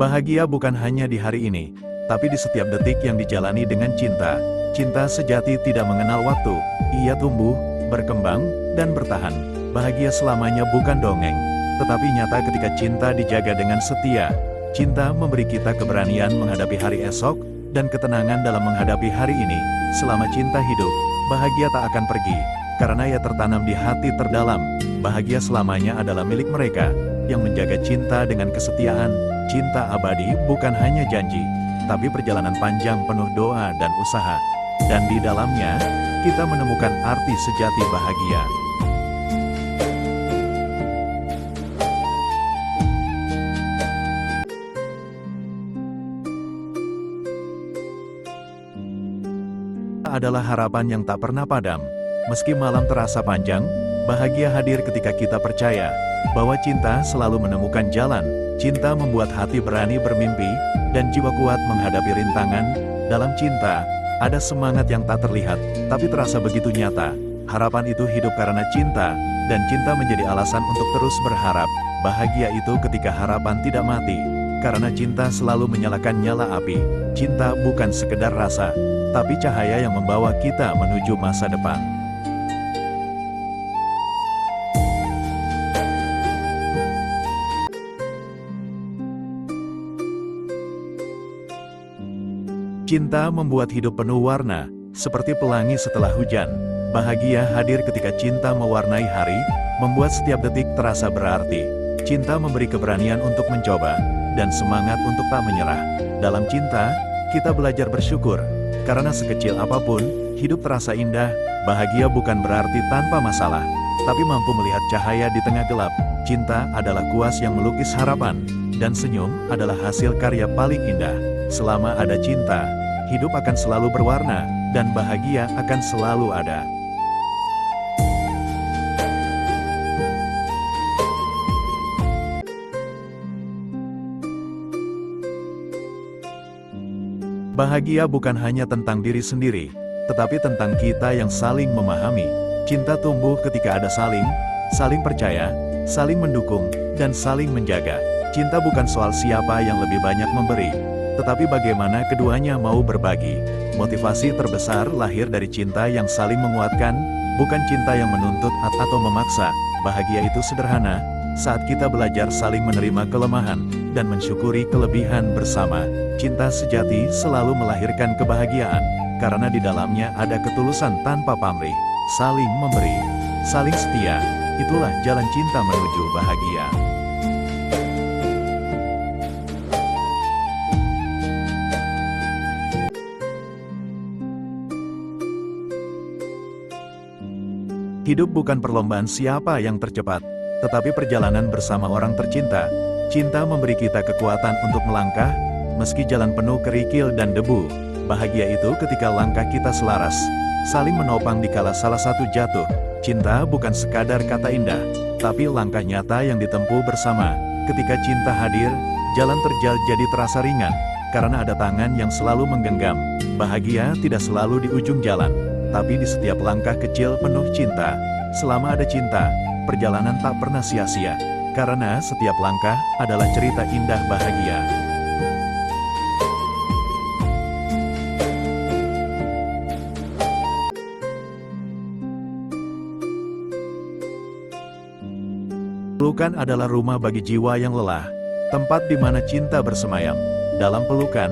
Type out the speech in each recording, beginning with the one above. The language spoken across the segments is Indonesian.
Bahagia bukan hanya di hari ini, tapi di setiap detik yang dijalani dengan cinta. Cinta sejati tidak mengenal waktu, ia tumbuh, berkembang, dan bertahan. Bahagia selamanya bukan dongeng, tetapi nyata ketika cinta dijaga dengan setia. Cinta memberi kita keberanian menghadapi hari esok, dan ketenangan dalam menghadapi hari ini. Selama cinta hidup, bahagia tak akan pergi, karena ia tertanam di hati terdalam. Bahagia selamanya adalah milik mereka yang menjaga cinta dengan kesetiaan. Cinta abadi bukan hanya janji, tapi perjalanan panjang penuh doa dan usaha. Dan di dalamnya, kita menemukan arti sejati bahagia. Adalah harapan yang tak pernah padam. Meski malam terasa panjang, bahagia hadir ketika kita percaya bahwa cinta selalu menemukan jalan. Cinta membuat hati berani bermimpi, dan jiwa kuat menghadapi rintangan. Dalam cinta, ada semangat yang tak terlihat, tapi terasa begitu nyata. Harapan itu hidup karena cinta, dan cinta menjadi alasan untuk terus berharap. Bahagia itu ketika harapan tidak mati, karena cinta selalu menyalakan nyala api. Cinta bukan sekedar rasa, tapi cahaya yang membawa kita menuju masa depan. Cinta membuat hidup penuh warna, seperti pelangi setelah hujan. Bahagia hadir ketika cinta mewarnai hari, membuat setiap detik terasa berarti. Cinta memberi keberanian untuk mencoba, dan semangat untuk tak menyerah. Dalam cinta, kita belajar bersyukur, karena sekecil apapun, hidup terasa indah. Bahagia bukan berarti tanpa masalah, tapi mampu melihat cahaya di tengah gelap. Cinta adalah kuas yang melukis harapan, dan senyum adalah hasil karya paling indah. Selama ada cinta, hidup akan selalu berwarna, dan bahagia akan selalu ada. Bahagia bukan hanya tentang diri sendiri, tetapi tentang kita yang saling memahami. Cinta tumbuh ketika ada saling percaya, saling mendukung, dan saling menjaga. Cinta bukan soal siapa yang lebih banyak memberi, tetapi bagaimana keduanya mau berbagi. Motivasi terbesar lahir dari cinta yang saling menguatkan, bukan cinta yang menuntut atau memaksa. Bahagia itu sederhana, saat kita belajar saling menerima kelemahan, dan mensyukuri kelebihan bersama. Cinta sejati selalu melahirkan kebahagiaan, karena di dalamnya ada ketulusan tanpa pamrih, saling memberi, saling setia. Itulah jalan cinta menuju bahagia. Hidup bukan perlombaan siapa yang tercepat, tetapi perjalanan bersama orang tercinta. Cinta memberi kita kekuatan untuk melangkah, meski jalan penuh kerikil dan debu. Bahagia itu ketika langkah kita selaras, saling menopang dikala salah satu jatuh. Cinta bukan sekadar kata indah, tapi langkah nyata yang ditempuh bersama. Ketika cinta hadir, jalan terjal jadi terasa ringan, karena ada tangan yang selalu menggenggam. Bahagia tidak selalu di ujung jalan, tapi di setiap langkah kecil penuh cinta. Selama ada cinta, perjalanan tak pernah sia-sia, karena setiap langkah adalah cerita indah bahagia. Pelukan adalah rumah bagi jiwa yang lelah, tempat di mana cinta bersemayam. Dalam pelukan,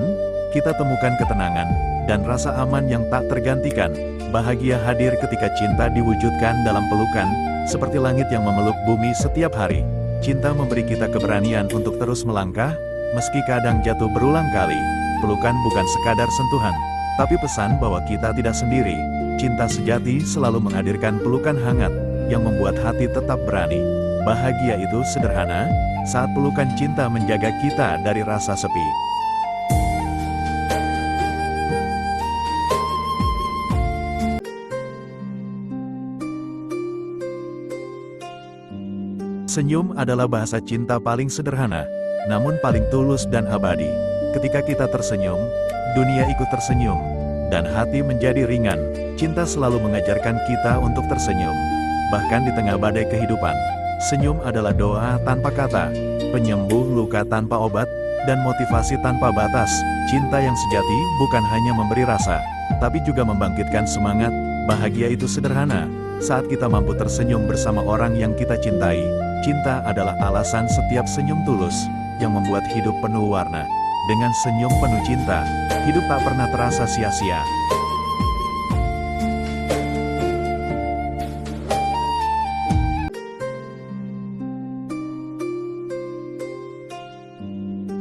kita temukan ketenangan, dan rasa aman yang tak tergantikan. Bahagia hadir ketika cinta diwujudkan dalam pelukan, seperti langit yang memeluk bumi setiap hari. Cinta memberi kita keberanian untuk terus melangkah, meski kadang jatuh berulang kali. Pelukan bukan sekadar sentuhan, tapi pesan bahwa kita tidak sendiri. Cinta sejati selalu menghadirkan pelukan hangat, yang membuat hati tetap berani. Bahagia itu sederhana, saat pelukan cinta menjaga kita dari rasa sepi. Senyum adalah bahasa cinta paling sederhana, namun paling tulus dan abadi. Ketika kita tersenyum, dunia ikut tersenyum, dan hati menjadi ringan. Cinta selalu mengajarkan kita untuk tersenyum, bahkan di tengah badai kehidupan. Senyum adalah doa tanpa kata, penyembuh luka tanpa obat, dan motivasi tanpa batas. Cinta yang sejati bukan hanya memberi rasa, tapi juga membangkitkan semangat. Bahagia itu sederhana, saat kita mampu tersenyum bersama orang yang kita cintai. Cinta adalah alasan setiap senyum tulus, yang membuat hidup penuh warna. Dengan senyum penuh cinta, hidup tak pernah terasa sia-sia.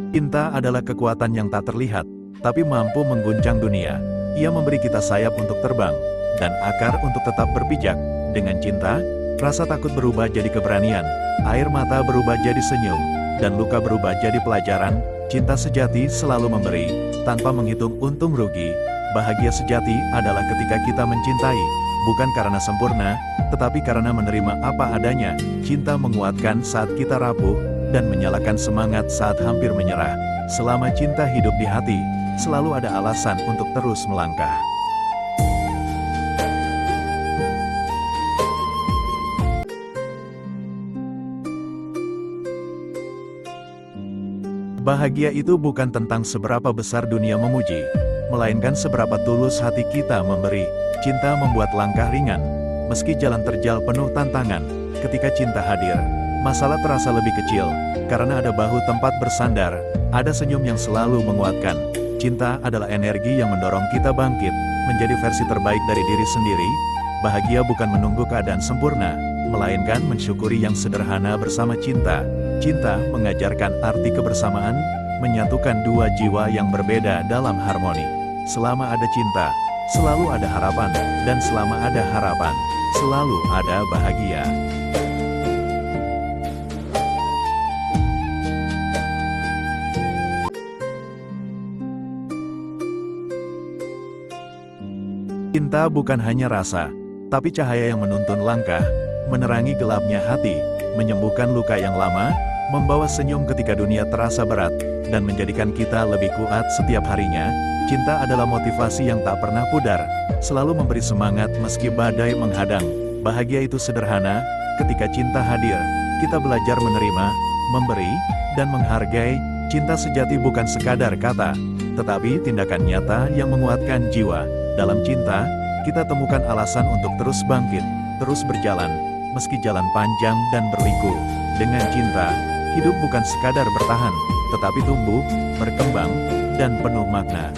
Cinta adalah kekuatan yang tak terlihat, tapi mampu mengguncang dunia. Ia memberi kita sayap untuk terbang, dan akar untuk tetap berpijak. Dengan cinta, rasa takut berubah jadi keberanian, air mata berubah jadi senyum, dan luka berubah jadi pelajaran. Cinta sejati selalu memberi, tanpa menghitung untung rugi. Bahagia sejati adalah ketika kita mencintai, bukan karena sempurna, tetapi karena menerima apa adanya. Cinta menguatkan saat kita rapuh, dan menyalakan semangat saat hampir menyerah. Selama cinta hidup di hati, selalu ada alasan untuk terus melangkah. Bahagia itu bukan tentang seberapa besar dunia memuji, melainkan seberapa tulus hati kita memberi. Cinta membuat langkah ringan, meski jalan terjal penuh tantangan. Ketika cinta hadir, masalah terasa lebih kecil, karena ada bahu tempat bersandar, ada senyum yang selalu menguatkan. Cinta adalah energi yang mendorong kita bangkit, menjadi versi terbaik dari diri sendiri. Bahagia bukan menunggu keadaan sempurna, melainkan mensyukuri yang sederhana bersama cinta. Cinta mengajarkan arti kebersamaan, menyatukan dua jiwa yang berbeda dalam harmoni. Selama ada cinta, selalu ada harapan, dan selama ada harapan, selalu ada bahagia. Cinta bukan hanya rasa, tapi cahaya yang menuntun langkah, menerangi gelapnya hati, menyembuhkan luka yang lama, membawa senyum ketika dunia terasa berat, dan menjadikan kita lebih kuat setiap harinya. Cinta adalah motivasi yang tak pernah pudar, selalu memberi semangat meski badai menghadang. Bahagia itu sederhana, ketika cinta hadir, kita belajar menerima, memberi, dan menghargai. Cinta sejati bukan sekadar kata, tetapi tindakan nyata yang menguatkan jiwa. Dalam cinta, kita temukan alasan untuk terus bangkit, terus berjalan, meski jalan panjang dan berliku. Dengan cinta, hidup bukan sekadar bertahan, tetapi tumbuh, berkembang, dan penuh makna.